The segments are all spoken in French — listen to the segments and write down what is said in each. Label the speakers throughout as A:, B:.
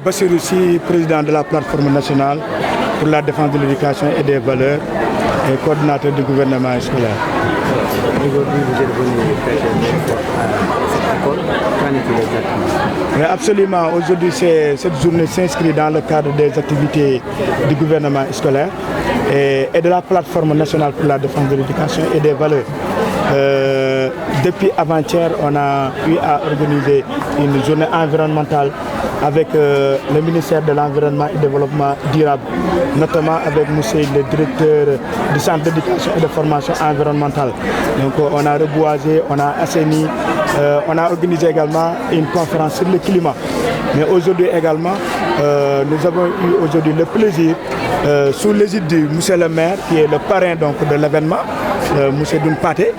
A: Bassirou Sy, président de la plateforme nationale pour la défense de l'éducation et des valeurs et coordinateur du gouvernement scolaire.
B: Aujourd'hui, vous êtes venu prêter à cette école. Qu'en est-il exactement?
A: Mais absolument, aujourd'hui, cette journée s'inscrit dans le cadre des activités du gouvernement scolaire et de la plateforme nationale pour la défense de l'éducation et des valeurs. Depuis avant-hier, on a eu à organiser une journée environnementale avec le ministère de l'Environnement et du Développement durable, notamment avec monsieur le directeur du centre d'éducation et de formation environnementale. Donc on a reboisé, on a assaini, on a organisé également une conférence sur le climat. Mais aujourd'hui également, nous avons eu aujourd'hui le plaisir, sous l'égide du monsieur le maire, qui est le parrain donc, de l'événement, monsieur Doun Paté,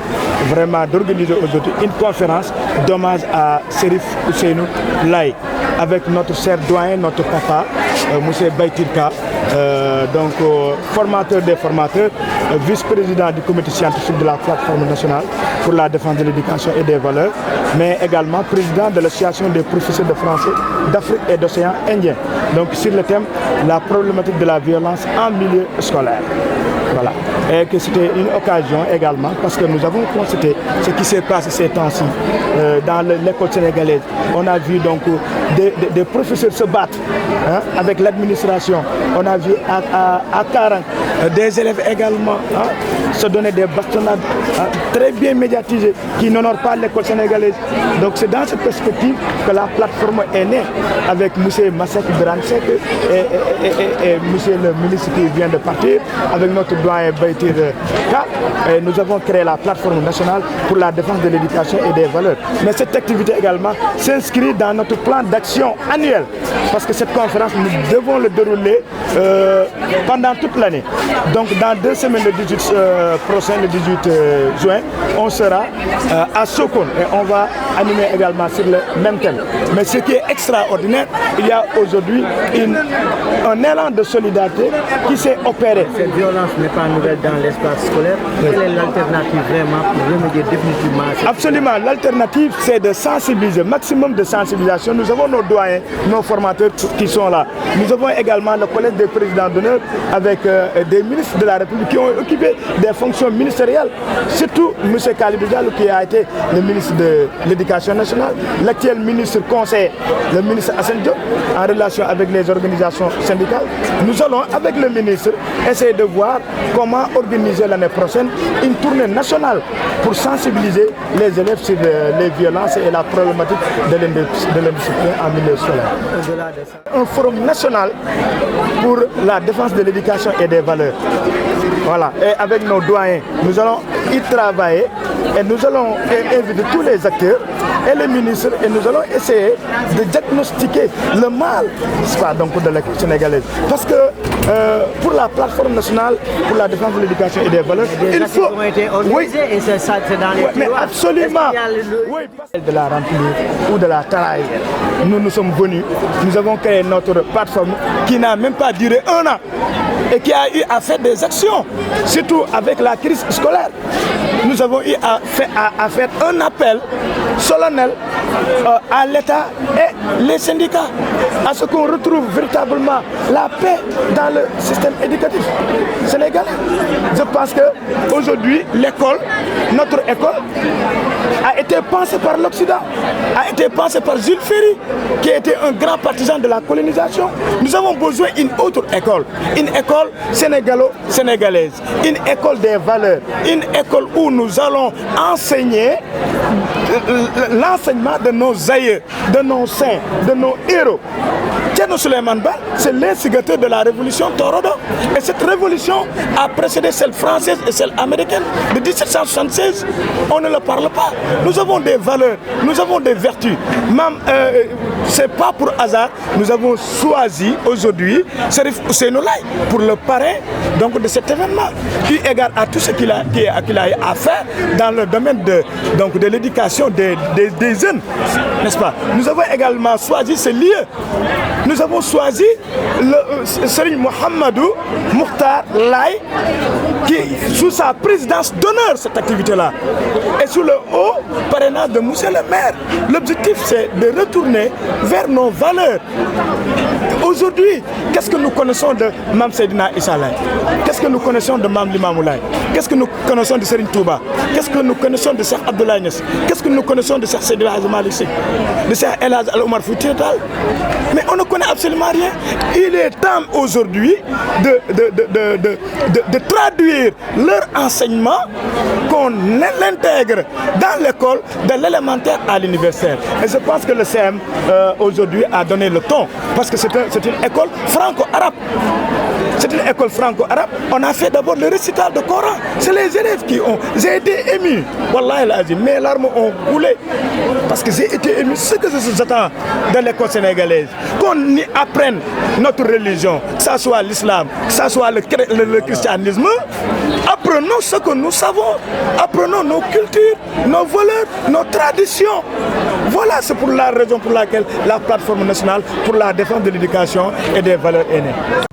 A: vraiment d'organiser aujourd'hui une conférence d'hommage à Serif Ousseynou Laye, avec notre cher doyen, notre papa, monsieur Baytirka, donc formateur des formateurs, vice-président du comité scientifique de la plateforme nationale pour la défense de l'éducation et des valeurs, mais également président de l'association des professeurs de français d'Afrique et d'océan Indien. Donc sur le thème, la problématique de la violence en milieu scolaire. Voilà. Et que c'était une occasion également parce que nous avons constaté ce qui s'est passé ces temps-ci dans l'école sénégalaise. On a vu donc des professeurs se battre avec l'administration. On a vu à Karang des élèves également se donner des bastonnades très bien médiatisées qui n'honorent pas l'école sénégalaise. Donc c'est dans cette perspective que la plateforme est née avec M. Massek Bransek et M. le ministre qui vient de partir, avec notre doyen Baytir Ka. Nous avons créé la plateforme nationale pour la défense de l'éducation et des valeurs. Mais cette activité également s'inscrit dans notre plan d'action annuel parce que cette conférence, nous devons le dérouler pendant toute l'année. Donc dans 2 semaines, le 18 prochain, le 18 juin, on sera à Sokone et on va animer également sur le même thème. Mais ce qui est extraordinaire, il y a aujourd'hui un élan de solidarité qui s'est opéré.
B: Cette violence n'est pas nouvelle dans l'espace scolaire. Quelle est l'alternative vraiment pour remédier définitivement à cette...
A: Absolument, l'alternative c'est de sensibiliser, maximum de sensibilisation. Nous avons nos doyens, nos formateurs qui sont là. Nous avons également le collège des présidents d'honneur avec des ministres de la République qui ont occupé des fonctions ministérielles. Surtout M. Khalidou Diallo qui a été le ministre de l'Éducation nationale, l'actuel ministre conseiller, le ministre Assane Diop, en relation avec les organisations syndicales. Nous allons, avec le ministre, essayer de voir comment organiser l'année prochaine une tournée nationale pour sensibiliser les élèves sur les violences et la problématique de l'indiscipline en milieu scolaire. Un forum national pour la défense de l'éducation et des valeurs. Voilà, et avec nos doyens, nous allons y travailler et nous allons inviter tous les acteurs et les ministres et nous allons essayer de diagnostiquer le mal donc, de l'école sénégalaise. Parce que pour la plateforme nationale pour la défense de l'éducation et des valeurs, il faut...
B: Oui, et c'est ça, c'est dans les
A: mais absolument. Oui, de la remplir ou de la trahir. Nous sommes venus, nous avons créé notre plateforme qui n'a même pas duré 1 an et qui a eu à faire des actions, surtout avec la crise scolaire. Nous avons eu à faire un appel solennel à l'État et les syndicats à ce qu'on retrouve véritablement la paix dans le système éducatif sénégalais. Je pense qu'aujourd'hui, l'école, notre école, a été pensée par l'Occident, a été pensée par Jules Ferry, qui était un grand partisan de la colonisation. Nous avons besoin d'une autre école, une école sénégalo-sénégalaise, une école des valeurs, une école où nous allons enseigner l'enseignement de nos aïeux, de nos saints, de nos héros. Thierno Souleymane Baal, c'est l'instigateur de la révolution Torodo. Et cette révolution a précédé celle française et celle américaine de 1776. On ne le parle pas. Nous avons des valeurs, nous avons des vertus. Même, c'est pas pour hasard, nous avons choisi aujourd'hui Serif Ousseynou Laye pour le parrain donc, de cet événement, qui égale à tout ce qu'il a à faire dans le domaine de l'éducation des jeunes, n'est-ce pas? Nous avons également choisi ce lieu Nous avons choisi le Serigne Mohamedou Mokhtar Laye qui, sous sa présidence, d'honneur cette activité-là. Et sous le haut parrainage de monsieur le maire. L'objectif, c'est de retourner vers nos valeurs. Aujourd'hui, qu'est-ce que nous connaissons de Mame Seydina Issa Laye? Qu'est-ce que nous connaissons de Mame Limamou Laye? Qu'est-ce que nous connaissons de Serigne Touba? Qu'est-ce que nous connaissons de Cheikh Abdoulaye Niass? Qu'est-ce que nous connaissons de Cheikh Seydi Hadji Malick Sy? De Cheikh El Hadji Al Oumar Foutiyou Tall? Mais on ne connaît absolument rien. Il est temps aujourd'hui de traduire leur enseignement, qu'on l'intègre dans l'école, de l'élémentaire à l'universitaire. Et je pense que le CM aujourd'hui a donné le ton, parce que c'est une école franco-arabe. C'est une école franco-arabe. On a fait d'abord le récital de Coran. C'est les élèves qui ont... J'ai été ému. Wallahi l'azim, mes larmes ont coulé. Parce que j'ai été ému. Ce que j'attends de l'école sénégalaise, qu'on y apprenne notre religion, que ce soit l'islam, que ce soit le christianisme. Apprenons ce que nous savons. Apprenons nos cultures, nos valeurs, nos traditions. Voilà, c'est pour la raison pour laquelle la plateforme nationale pour la défense de l'éducation et des valeurs est née.